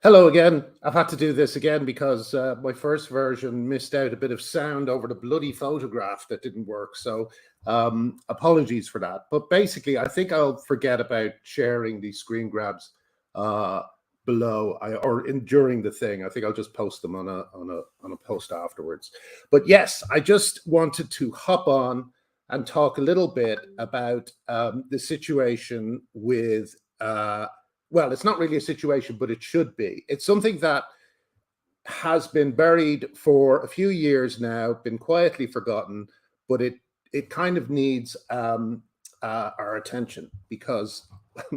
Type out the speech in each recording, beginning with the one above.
Hello again. I've had to do this again because my first version missed out a bit of sound over the bloody photograph that didn't work. So apologies for that. But basically, I think I'll forget about sharing these screen grabs below during the thing. I think I'll just post them on a post afterwards. But yes, I just wanted to hop on and talk a little bit about the situation with. Well, it's not really a situation, but it should be. It's something that has been buried for a few years now, been quietly forgotten, but it kind of needs our attention because,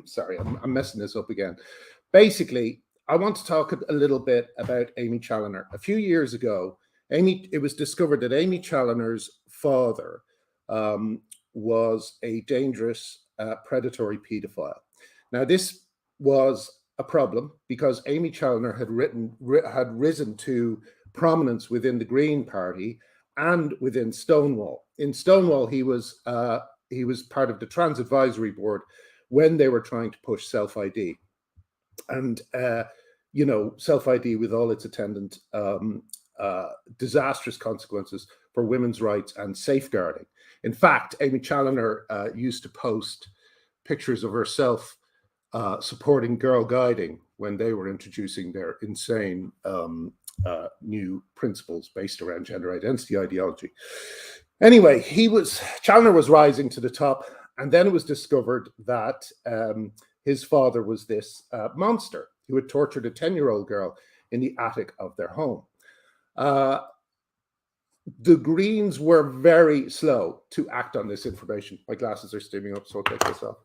sorry, I'm messing this up again. Basically, I want to talk a little bit about Amy Challoner. A few years ago, it was discovered that Amy Challoner's father was a dangerous predatory paedophile. Now, this was a problem because Amy Challoner had risen to prominence within the Green Party and within Stonewall. In Stonewall, he was part of the Trans Advisory Board when they were trying to push self-ID, and self-ID with all its attendant disastrous consequences for women's rights and safeguarding. In fact, Amy Challoner used to post pictures of herself supporting Girl Guiding when they were introducing their insane new principles based around gender identity ideology. Anyway, Challoner was rising to the top, and then it was discovered that his father was this monster who had tortured a 10-year-old girl in the attic of their home. The Greens were very slow to act on this information. My glasses are steaming up, so I'll take this off.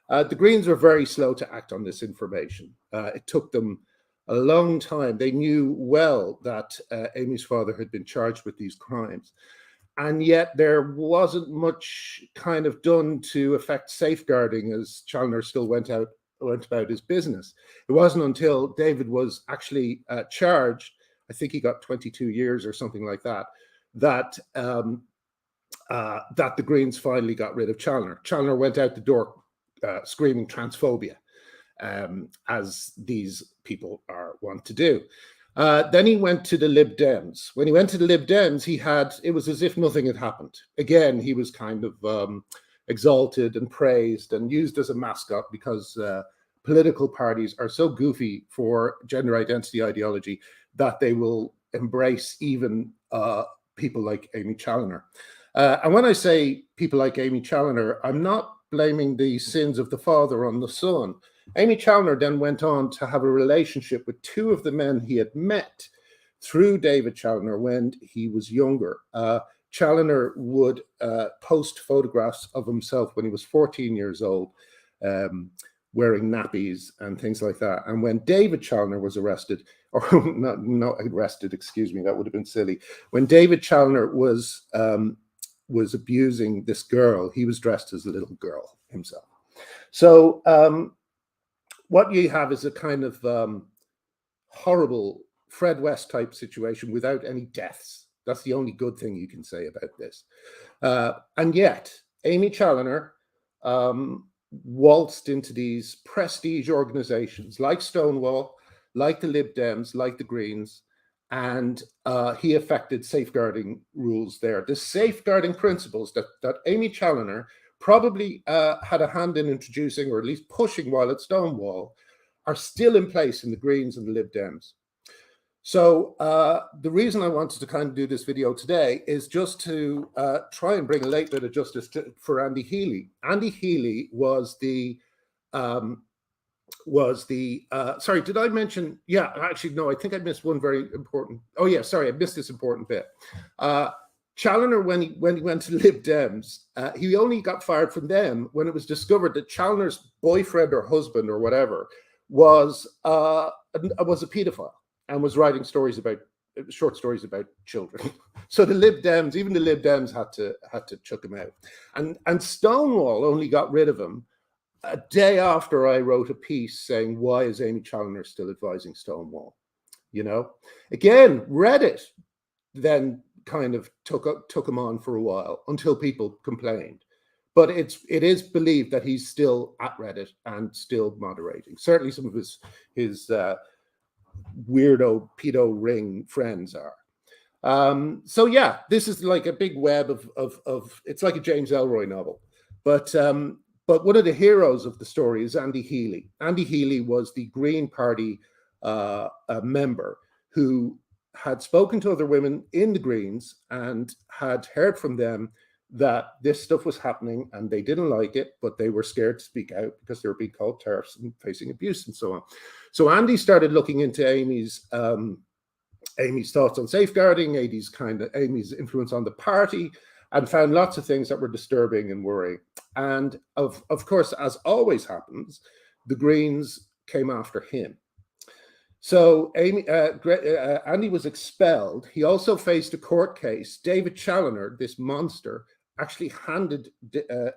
The Greens were very slow to act on this information. It took them a long time. They knew well that Amy's father had been charged with these crimes. And yet there wasn't much kind of done to affect safeguarding as Challoner still went about his business. It wasn't until David was actually charged, I think he got 22 years or something like that, that the Greens finally got rid of Challoner. Challoner went out the door screaming transphobia, as these people are wont to do. Then he went to the Lib Dems. When he went to the Lib Dems, it was as if nothing had happened. Again, he was kind of exalted and praised and used as a mascot because political parties are so goofy for gender identity ideology that they will embrace even people like Amy Challoner. And when I say people like Amy Challoner, I'm not blaming the sins of the father on the son. Amy Challoner then went on to have a relationship with two of the men he had met through David Challoner when he was younger. Challoner would post photographs of himself when he was 14 years old, wearing nappies and things like that. And when David Challoner was arrested, or not arrested, excuse me, that would have been silly. When David Challoner was abusing this girl, he was dressed as a little girl himself. So what you have is a kind of horrible Fred West type situation without any deaths. That's the only good thing you can say about this. And yet, Amy Challoner waltzed into these prestige organizations like Stonewall, like the Lib Dems, like the Greens, and he affected safeguarding rules there. The safeguarding principles that Amy Challoner probably had a hand in introducing, or at least pushing while at Stonewall, are still in place in the Greens and the Lib Dems. So the reason I wanted to kind of do this video today is just to try and bring a late bit of justice for Andy Healy. Andy Healy was the sorry, did I mention? Yeah, actually, no, I think I missed one very important. Oh yeah, sorry, I missed this important bit. Challoner, when he went to Lib Dems, he only got fired from them when it was discovered that Challoner's boyfriend or husband or whatever was a pedophile and was writing short stories about children. So the Lib Dems, even the Lib Dems, had to chuck him out, and Stonewall only got rid of him a day after I wrote a piece saying, why is Amy Challoner still advising Stonewall? You know, again, Reddit then kind of took him on for a while until people complained. But it is believed that he's still at Reddit and still moderating. Certainly some of his weirdo pedo ring friends are. So yeah, this is like a big web of it's like a James Ellroy novel. But one of the heroes of the story is Andy Healy. Andy Healy was the Green Party member who had spoken to other women in the Greens and had heard from them that this stuff was happening and they didn't like it, but they were scared to speak out because they were being called TERFs and facing abuse and so on. So Andy started looking into Amy's thoughts on safeguarding, Amy's influence on the party, and found lots of things that were disturbing and worrying. And of course, as always happens, the Greens came after him. So Andy was expelled. He also faced a court case. David Challoner, this monster, actually handed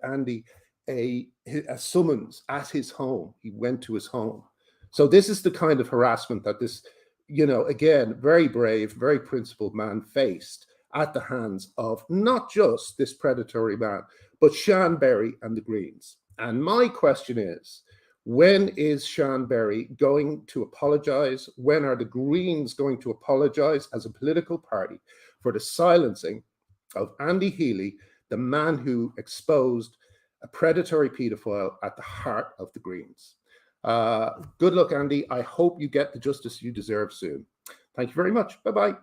Andy a summons at his home. He went to his home. So this is the kind of harassment that this, again, very brave, very principled man faced at the hands of not just this predatory man, but Sean Berry and the Greens. And my question is, when is Sean Berry going to apologize? When are the Greens going to apologize as a political party for the silencing of Andy Healy, the man who exposed a predatory paedophile at the heart of the Greens? Good luck, Andy. I hope you get the justice you deserve soon. Thank you very much. Bye-bye.